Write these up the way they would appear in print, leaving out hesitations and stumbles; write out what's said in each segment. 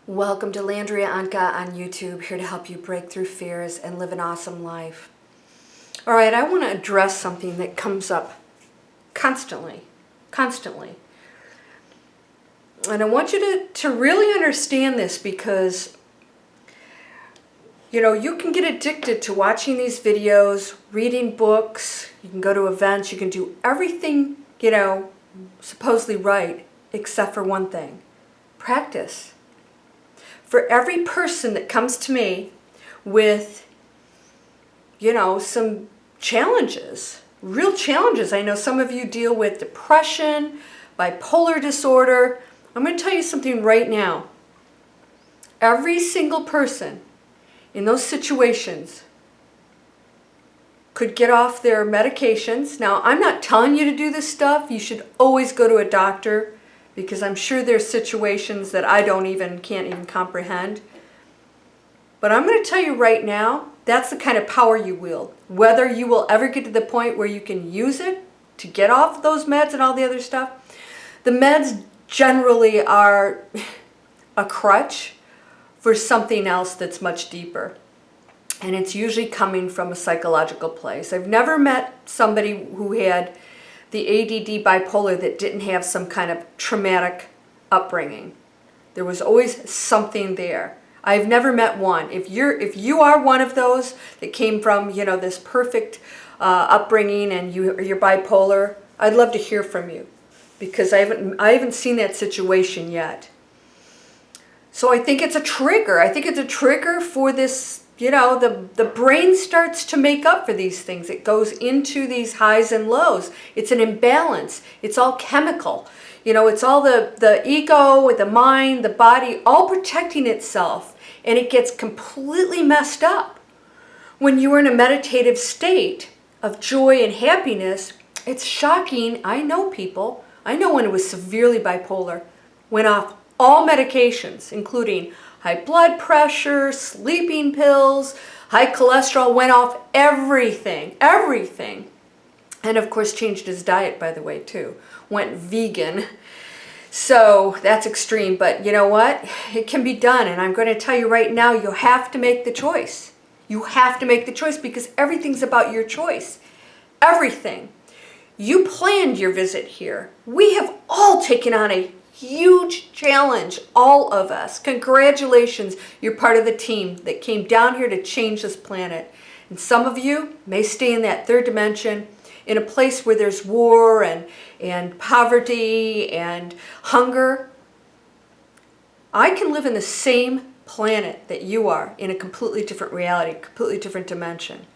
Welcome to Landria Anka on YouTube, here to help you break through fears and live an awesome life. All right, I want to address something that comes up constantly. And I want you to really understand this because, you can get addicted to watching these videos, reading books, you can go to events, you can do everything, supposedly right, except for one thing: practice. For every person that comes to me with, some challenges, real challenges. I know some of you deal with depression, bipolar disorder. I'm going to tell you something right now. Every single person in those situations could get off their medications. Now, I'm not telling you to do this stuff. You should always go to a doctor, because I'm sure there's situations that I can't even comprehend. But I'm going to tell you right now, that's the kind of power you wield. Whether you will ever get to the point where you can use it to get off those meds and all the other stuff, the meds generally are a crutch for something else that's much deeper. And it's usually coming from a psychological place. I've never met somebody who had the ADD bipolar that didn't have some kind of traumatic upbringing. There was always something there. I've never met one. If you are one of those that came from this perfect upbringing and you're bipolar, I'd love to hear from you, because I haven't seen that situation yet. So I think it's a trigger. I think it's a trigger for this. The brain starts to make up for these things. It goes into these highs and lows. It's an imbalance. It's all chemical. It's all the ego, the mind, the body, all protecting itself. And it gets completely messed up. When you are in a meditative state of joy and happiness, it's shocking. I know people. I know one who was severely bipolar, went off all medications, including high blood pressure, sleeping pills, high cholesterol, went off everything. And of course changed his diet, by the way, too. Went vegan. So that's extreme, but you know what? It can be done, and I'm going to tell you right now, you have to make the choice. You have to make the choice, because everything's about your choice. Everything. You planned your visit here. We have all taken on a huge challenge, all of us. Congratulations, you're part of the team that came down here to change this planet. And some of you may stay in that third dimension, in a place where there's war and poverty and hunger. I can live in the same planet that you are, in a completely different reality, completely different dimension.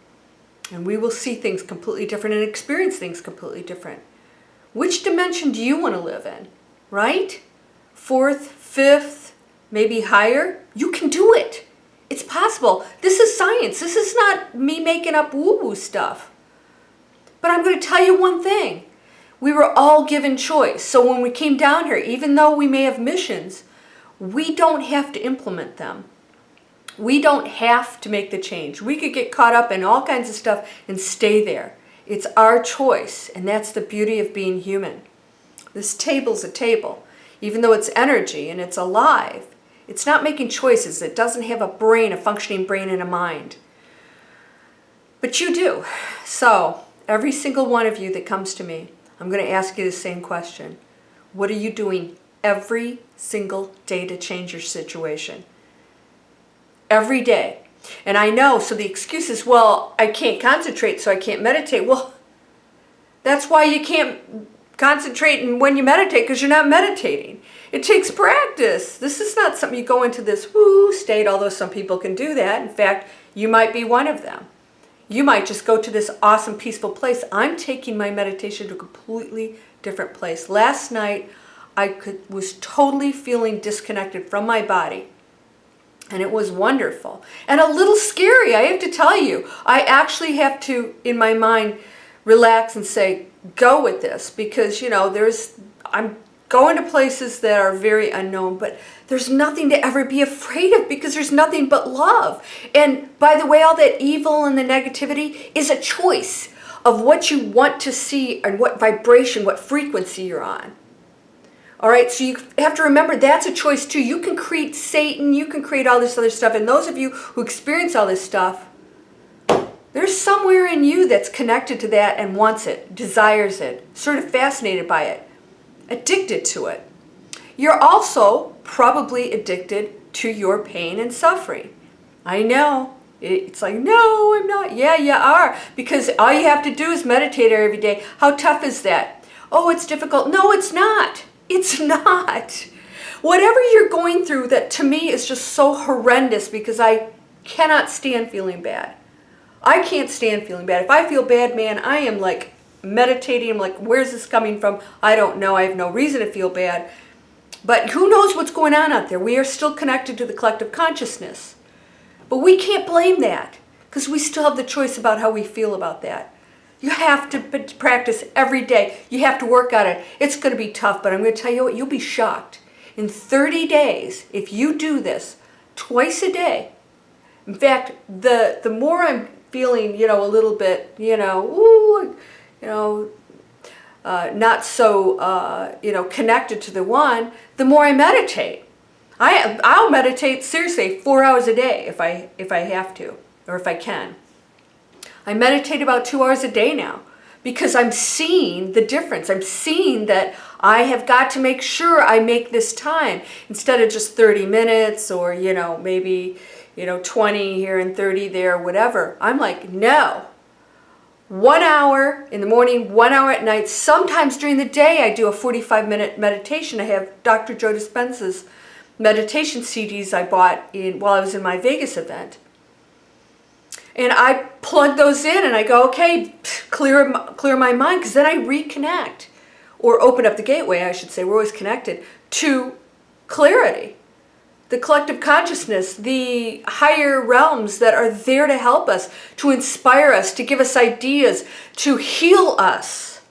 And we will see things completely different and experience things completely different. Which dimension do you want to live in? Right? Fourth, fifth, maybe higher? You can do it. It's possible. This is science. This is not me making up woo-woo stuff. But I'm going to tell you one thing. We were all given choice. So when we came down here, even though we may have missions, we don't have to implement them. We don't have to make the change. We could get caught up in all kinds of stuff and stay there. It's our choice, and that's the beauty of being human. This table's a table. Even though it's energy and it's alive, it's not making choices. It doesn't have a brain, a functioning brain and a mind. But you do. So every single one of you that comes to me, I'm going to ask you the same question. What are you doing every single day to change your situation? Every day. And I know, so the excuse is, well, I can't concentrate, so I can't meditate. Well, that's why you can't concentrate when you meditate, because you're not meditating. It takes practice. This is not something you go into this woo state, although some people can do that. In fact, you might be one of them. You might just go to this awesome, peaceful place. I'm taking my meditation to a completely different place. Last night, was totally feeling disconnected from my body. And it was wonderful. And a little scary, I have to tell you. I actually have to, in my mind, relax and say, go with this, because I'm going to places that are very unknown, but there's nothing to ever be afraid of, because there's nothing but love. And by the way, all that evil and the negativity is a choice of what you want to see and what vibration, what frequency you're on. All right, so you have to remember that's a choice too. You can create Satan, you can create all this other stuff, and those of you who experience all this stuff, there's somewhere in you that's connected to that and wants it, desires it, sort of fascinated by it, addicted to it. You're also probably addicted to your pain and suffering. I know. It's like, no, I'm not. Yeah, you are. Because all you have to do is meditate every day. How tough is that? Oh, it's difficult. No, it's not. It's not. Whatever you're going through, that to me is just so horrendous, because I cannot stand feeling bad. I can't stand feeling bad. If I feel bad, man, I am like meditating. I'm like, where's this coming from? I don't know. I have no reason to feel bad. But who knows what's going on out there? We are still connected to the collective consciousness. But we can't blame that, because we still have the choice about how we feel about that. You have to practice every day. You have to work on it. It's going to be tough, but I'm going to tell you what, you'll be shocked. In 30 days, if you do this twice a day, in fact, the more I'm feeling, a little bit, not so, connected to the one, the more I meditate. I'll meditate seriously 4 hours a day if I have to, or if I can. I meditate about 2 hours a day now, because I'm seeing the difference. I'm seeing that I have got to make sure I make this time instead of just 30 minutes or, maybe, 20 here and 30 there, whatever. I'm like, no. 1 hour in the morning, 1 hour at night. Sometimes during the day I do a 45-minute meditation. I have Dr. Joe Dispenza's meditation CDs I bought while I was in my Vegas event. And I plug those in and I go, okay, clear my mind, because then I reconnect, or open up the gateway, I should say, we're always connected, to clarity. The collective consciousness, the higher realms that are there to help us, to inspire us, to give us ideas, to heal us.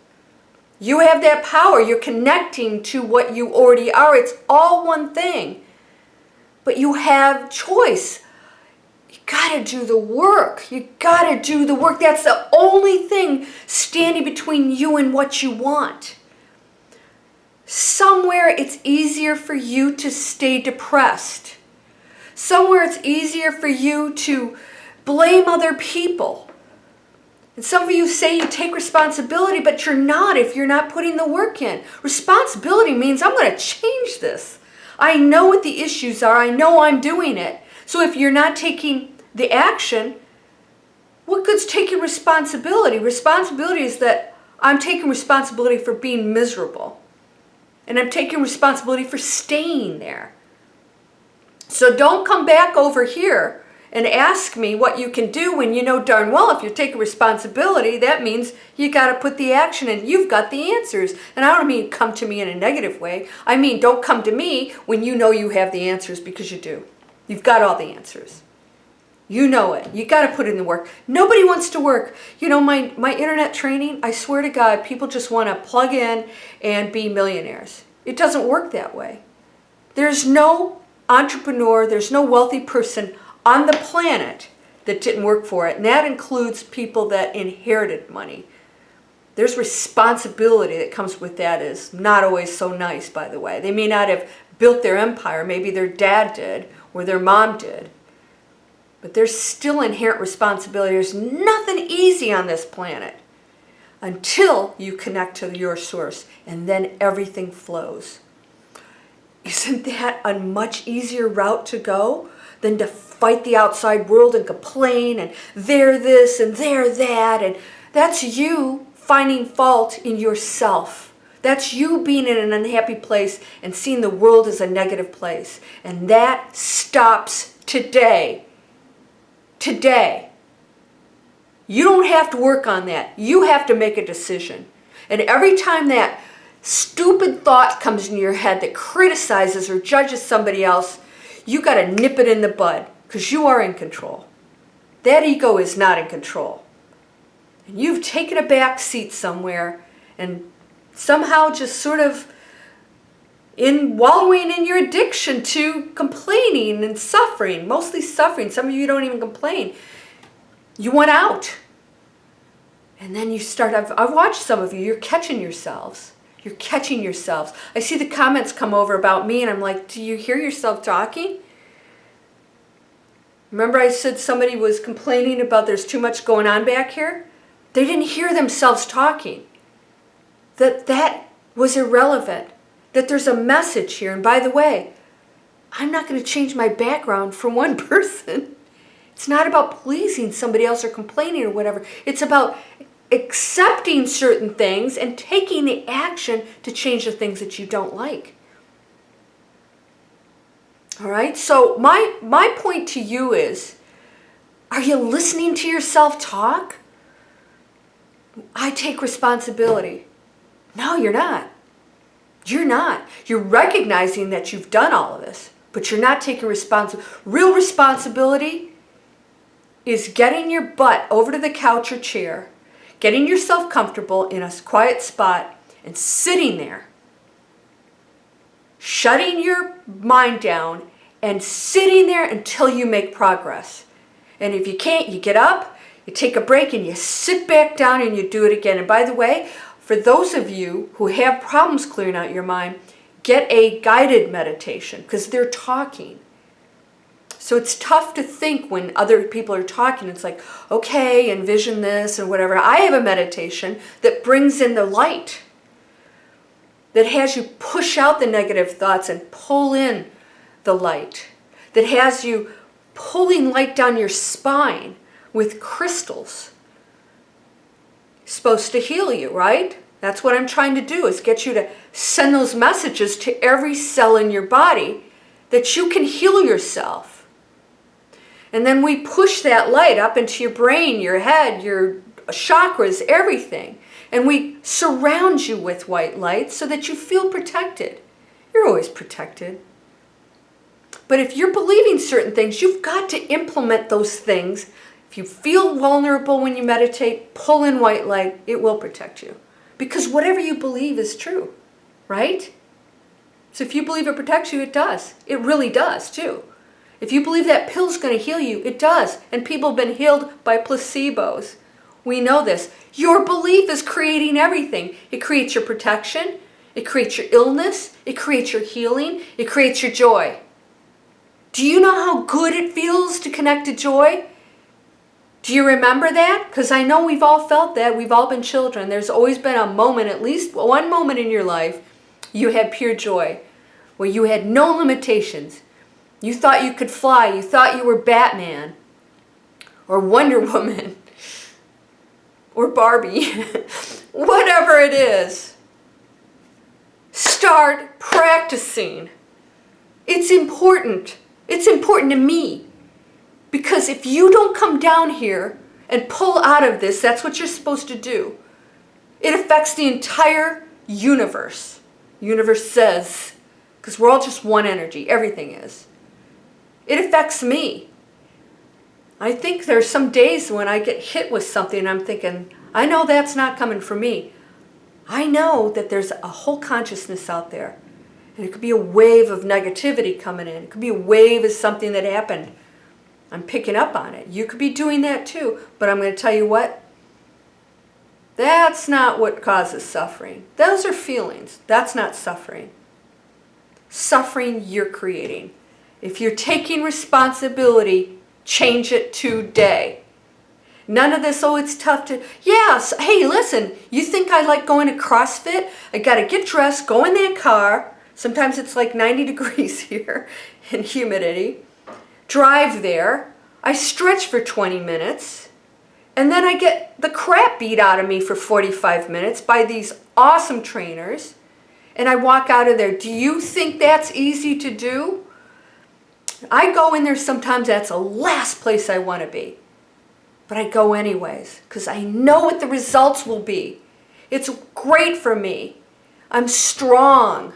You have that power. You're connecting to what you already are. It's all one thing. But you have choice. You gotta do the work. You gotta do the work. That's the only thing standing between you and what you want. Somewhere it's easier for you to stay depressed. Somewhere it's easier for you to blame other people. And some of you say you take responsibility, but you're not if you're not putting the work in. Responsibility means I'm going to change this. I know what the issues are. I know I'm doing it. So if you're not taking the action, what good's taking responsibility? Responsibility is that I'm taking responsibility for being miserable. And I'm taking responsibility for staying there. So don't come back over here and ask me what you can do when you know darn well if you're taking responsibility, that means you got to put the action in. You've got the answers. And I don't mean come to me in a negative way. I mean don't come to me when you know you have the answers, because you do. You've got all the answers. You know it. You got to put in the work. Nobody wants to work. My internet training, I swear to God, people just want to plug in and be millionaires. It doesn't work that way. There's no entrepreneur, there's no wealthy person on the planet that didn't work for it. And that includes people that inherited money. There's responsibility that comes with that. Is not always so nice, by the way. They may not have built their empire. Maybe their dad did or their mom did. But there's still inherent responsibility. There's nothing easy on this planet until you connect to your source, and then everything flows. Isn't that a much easier route to go than to fight the outside world and complain and they're this and they're that? And that's you finding fault in yourself. That's you being in an unhappy place and seeing the world as a negative place. And that stops today. Today. You don't have to work on that. You have to make a decision. And every time that stupid thought comes in your head that criticizes or judges somebody else, you got to nip it in the bud, because you are in control. That ego is not in control. And you've taken a back seat somewhere and somehow just sort of wallowing in your addiction to complaining and suffering, mostly suffering. Some of you don't even complain. You want out. And then you start, I've watched some of you, you're catching yourselves. You're catching yourselves. I see the comments come over about me and I'm like, do you hear yourself talking? Remember I said somebody was complaining about there's too much going on back here? They didn't hear themselves talking. That was irrelevant. That there's a message here. And by the way, I'm not going to change my background for one person. It's not about pleasing somebody else or complaining or whatever. It's about accepting certain things and taking the action to change the things that you don't like. All right? So my point to you is, are you listening to yourself talk? I take responsibility. No, you're not. You're not. You're recognizing that you've done all of this, but you're not taking responsibility. Real responsibility is getting your butt over to the couch or chair, getting yourself comfortable in a quiet spot, and sitting there, shutting your mind down, and sitting there until you make progress. And if you can't, you get up, you take a break, and you sit back down and you do it again. And by the way, for those of you who have problems clearing out your mind, get a guided meditation because they're talking. So it's tough to think when other people are talking. It's like, okay, envision this and whatever. I have a meditation that brings in the light, that has you push out the negative thoughts and pull in the light, that has you pulling light down your spine with crystals. Supposed to heal you, right? That's what I'm trying to do, is get you to send those messages to every cell in your body that you can heal yourself. And then we push that light up into your brain, your head, your chakras, everything. And we surround you with white light so that you feel protected. You're always protected. But if you're believing certain things, you've got to implement those things. If you feel vulnerable when you meditate, pull in white light. It will protect you. Because whatever you believe is true, right? So if you believe it protects you, it does. It really does, too. If you believe that pill's going to heal you, it does. And people have been healed by placebos. We know this. Your belief is creating everything. It creates your protection. It creates your illness. It creates your healing. It creates your joy. Do you know how good it feels to connect to joy? Do you remember that? Because I know we've all felt that. We've all been children. There's always been a moment, at least one moment in your life, you had pure joy, where you had no limitations. You thought you could fly. You thought you were Batman or Wonder Woman or Barbie. Whatever it is. Start practicing. It's important. It's important to me. Because if you don't come down here and pull out of this, that's what you're supposed to do. It affects the entire universe. Universe says, because we're all just one energy. Everything is. It affects me. I think there's some days when I get hit with something and I'm thinking, I know that's not coming from me. I know that there's a whole consciousness out there. And it could be a wave of negativity coming in. It could be a wave of something that happened. I'm picking up on it. You could be doing that too. But I'm going to tell you what. That's not what causes suffering. Those are feelings. That's not suffering. Suffering you're creating. If you're taking responsibility, change it today. None of this, oh, it's tough to, yes, hey, listen, you think I like going to CrossFit? I got to get dressed, go in that car. Sometimes it's like 90 degrees here and humidity. Drive there. I stretch for 20 minutes. And then I get the crap beat out of me for 45 minutes by these awesome trainers. And I walk out of there. Do you think that's easy to do? I go in there sometimes, that's the last place I want to be. But I go anyways, because I know what the results will be. It's great for me. I'm strong.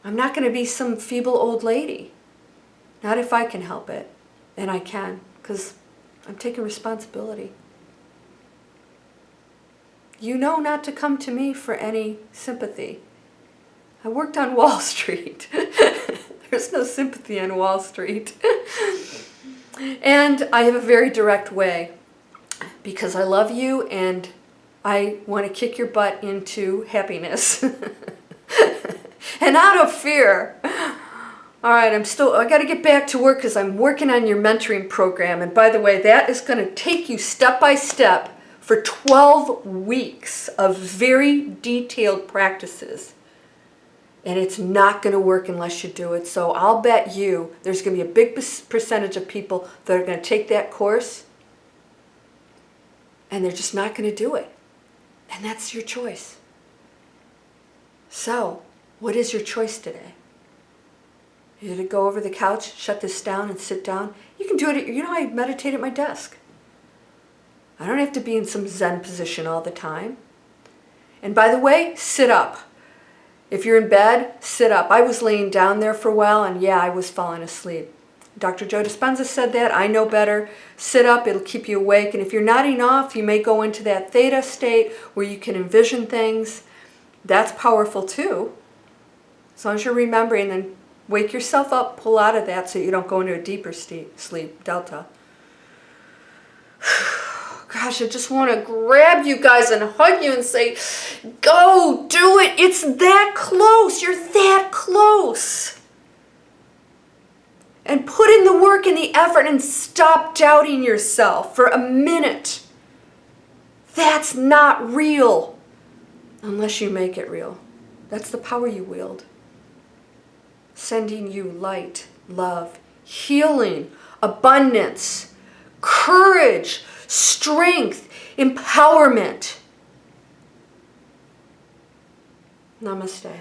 I'm not going to be some feeble old lady. Not if I can help it. And I can, because I'm taking responsibility. You know not to come to me for any sympathy. I worked on Wall Street. There's no sympathy on Wall Street. And I have a very direct way because I love you and I want to kick your butt into happiness. And out of fear. All right, I got to get back to work because I'm working on your mentoring program. And by the way, that is going to take you step by step for 12 weeks of very detailed practices. And it's not going to work unless you do it. So I'll bet you there's going to be a big percentage of people that are going to take that course and they're just not going to do it. And that's your choice. So, what is your choice today? You to go over the couch, shut this down, and sit down? You can do it. I meditate at my desk. I don't have to be in some Zen position all the time. And by the way, sit up. If you're in bed, sit up. I was laying down there for a while, and yeah, I was falling asleep. Dr. Joe Dispenza said that. I know better. Sit up. It'll keep you awake. And if you're nodding off, you may go into that theta state where you can envision things. That's powerful too. As long as you're remembering, then wake yourself up, pull out of that so you don't go into a deeper sleep, delta. Gosh, I just want to grab you guys and hug you and say, go, do it. It's that close. You're that close. And put in the work and the effort and stop doubting yourself for a minute. That's not real unless you make it real. That's the power you wield. Sending you light, love, healing, abundance, courage, strength, empowerment. Namaste.